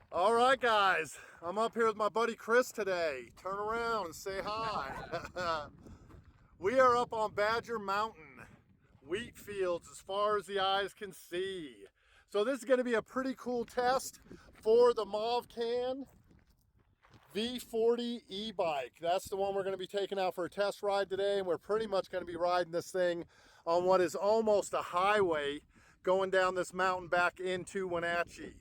All right, guys, I'm up here with my buddy Chris today. Turn around and say hi. We are up on Badger Mountain, wheat fields as far as the eyes can see. So this is going to be a pretty cool test for the Movcan V40 Ebike. That's the one we're going to be taking out for a test ride today, and we're pretty much going to be riding this thing on what is almost a highway going down this mountain back into Wenatchee.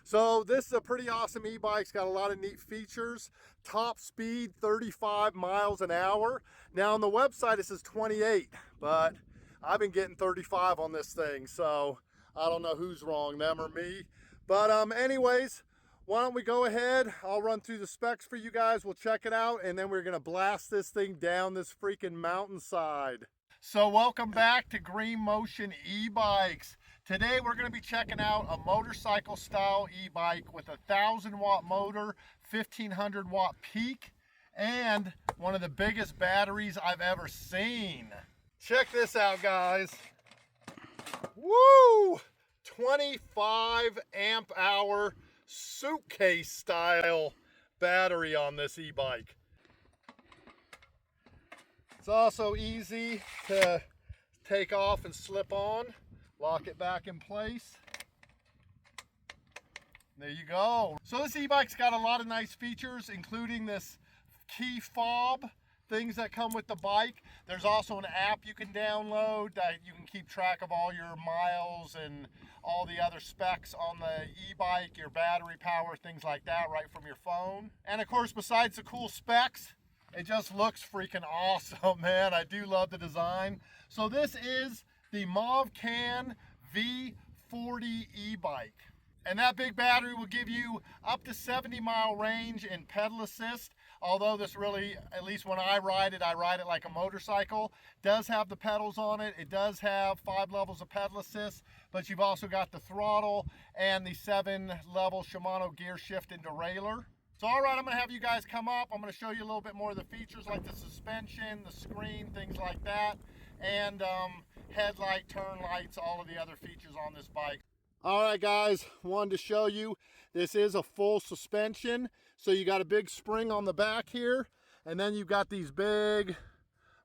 So this is a pretty awesome e-bike. It's got a lot of neat features. Top speed 35 miles an hour. Now on the website it says 28, but I've been getting 35 on this thing, so I don't know who's wrong, them or me. But anyways, why don't we go ahead? I'll run through the specs for you guys. We'll check it out, and then we're gonna blast this thing down this freaking mountainside. So welcome back to Green Motion e-bikes. Today we're going to be checking out a motorcycle style e-bike with a 1,000-watt motor, 1,500-watt peak, and one of the biggest batteries I've ever seen. Check this out, guys. Woo! 25 amp hour suitcase style battery on this e-bike. It's also easy to take off and slip on. Lock it back in place. There you go. So this e-bike's got a lot of nice features, including this key fob, things that come with the bike. There's also an app you can download that you can keep track of all your miles and all the other specs on the e-bike, your battery power, things like that, right from your phone. And of course, besides the cool specs, it just looks freaking awesome, man. I do love the design. So this is the Movcan V40 Ebike. And that big battery will give you up to 70-mile range in pedal assist. Although this really, at least when I ride it like a motorcycle. Does have the pedals on it. It does have 5 levels of pedal assist, but you've also got the throttle and the 7-level Shimano gear shift and derailleur. So all right, I'm gonna have you guys come up. I'm gonna show you a little bit more of the features like the suspension, the screen, things like that, and headlight, turn lights, all of the other features on this bike. All right, guys, wanted to show you, this is a full suspension. So you got a big spring on the back here, and then you've got these big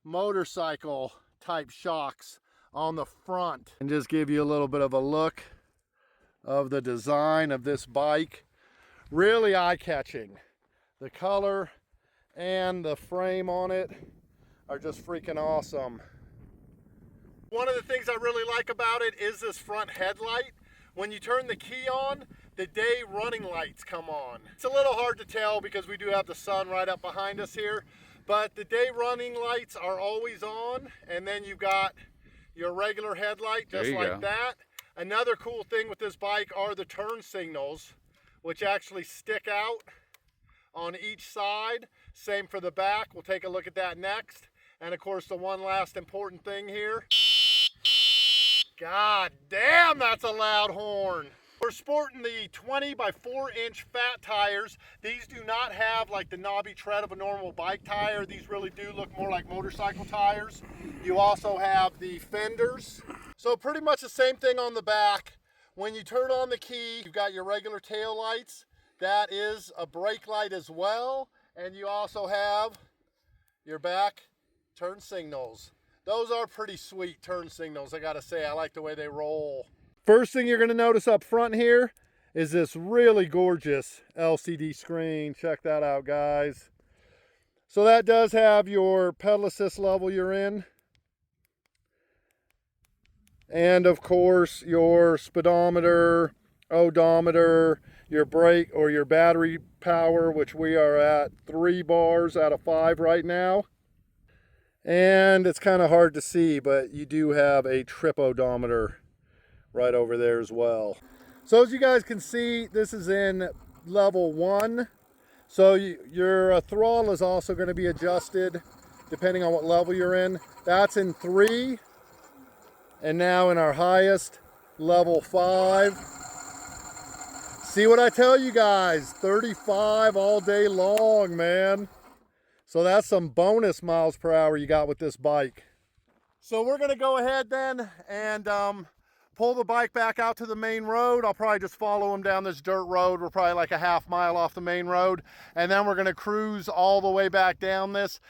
motorcycle type shocks on the front. And just give you a little bit of a look of the design of this bike. Really eye-catching. The color and the frame on it are just freaking awesome. One of the things I really like about it is this front headlight. When you turn the key on, the day running lights come on. It's a little hard to tell because we do have the sun right up behind us here, but the day running lights are always on, and then you've got your regular headlight just like that. Another cool thing with this bike are the turn signals, which actually stick out on each side. Same for the back. We'll take a look at that next. And of course, the one last important thing here. God damn, that's a loud horn. We're sporting the 20 by 4-inch fat tires. These do not have like the knobby tread of a normal bike tire. These really do look more like motorcycle tires. You also have the fenders. So pretty much the same thing on the back. When you turn on the key, you've got your regular tail lights. That is a brake light as well. And you also have your back turn signals. Those are pretty sweet turn signals, I gotta say. I like the way they roll. First thing you're gonna notice up front here is this really gorgeous LCD screen. Check that out, guys. So that does have your pedal assist level you're in. And of course, your speedometer, odometer, your brake or your battery power, which we are at 3 bars out of 5 right now. And it's kind of hard to see, but you do have a trip odometer right over there as well. So as you guys can see, this is in level 1. So your throttle is also going to be adjusted depending on what level you're in. That's in 3. And now in our highest, level 5. See what I tell you guys, 35 all day long, man. So that's some bonus miles per hour you got with this bike. So we're gonna go ahead then and pull the bike back out to the main road. I'll probably just follow him down this dirt road. We're probably like a half mile off the main road. And then we're gonna cruise all the way back down this.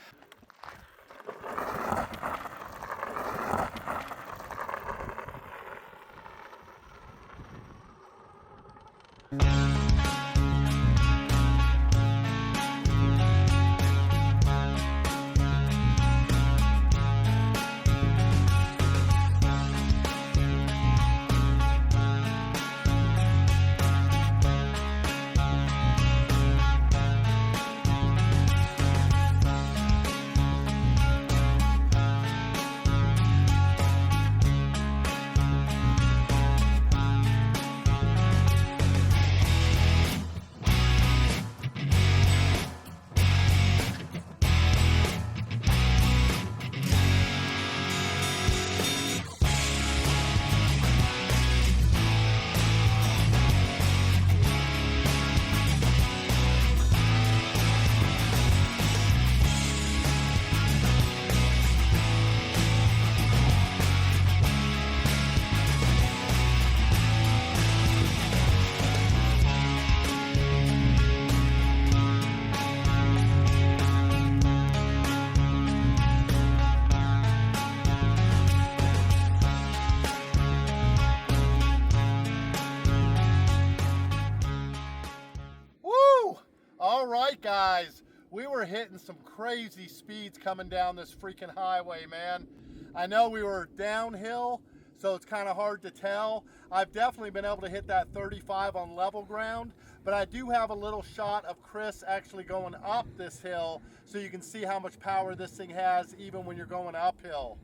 All right, guys, we were hitting some crazy speeds coming down this freaking highway, man. I know we were downhill, so it's kind of hard to tell. I've definitely been able to hit that 35 on level ground, but I do have a little shot of Chris actually going up this hill, so you can see how much power this thing has even when you're going uphill.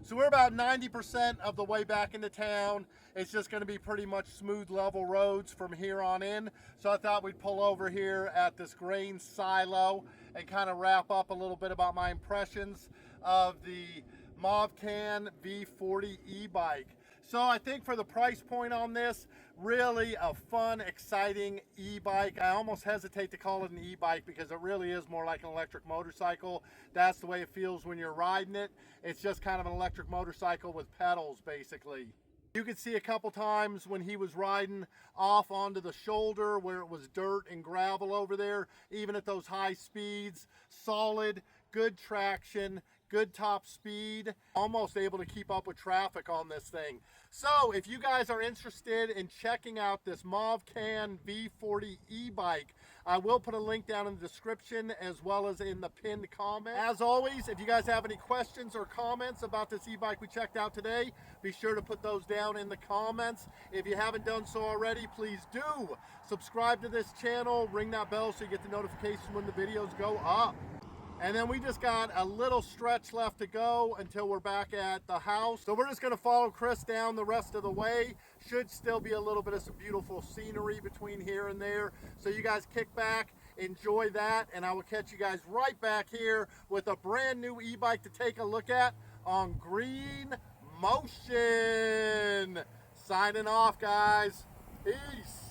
So we're about 90% of the way back into town. It's just gonna be pretty much smooth level roads from here on in. So I thought we'd pull over here at this grain silo and kind of wrap up a little bit about my impressions of the Movcan V40 Ebike. So I think for the price point on this, really a fun, exciting e-bike. I almost hesitate to call it an e-bike because it really is more like an electric motorcycle. That's the way it feels when you're riding it. It's just kind of an electric motorcycle with pedals, basically. You could see a couple times when he was riding off onto the shoulder where it was dirt and gravel over there, even at those high speeds. Solid, good traction, good top speed, almost able to keep up with traffic on this thing. So if you guys are interested in checking out this Movcan V40 e-bike, I will put a link down in the description as well as in the pinned comment. As always, if you guys have any questions or comments about this e-bike we checked out today, be sure to put those down in the comments. If you haven't done so already, please do subscribe to this channel, ring that bell so you get the notification when the videos go up. And then we just got a little stretch left to go until we're back at the house. So we're just gonna follow Chris down the rest of the way. Should still be a little bit of some beautiful scenery between here and there. So you guys kick back, enjoy that, and I will catch you guys right back here with a brand new e-bike to take a look at on Green Motion. Signing off, guys. Peace.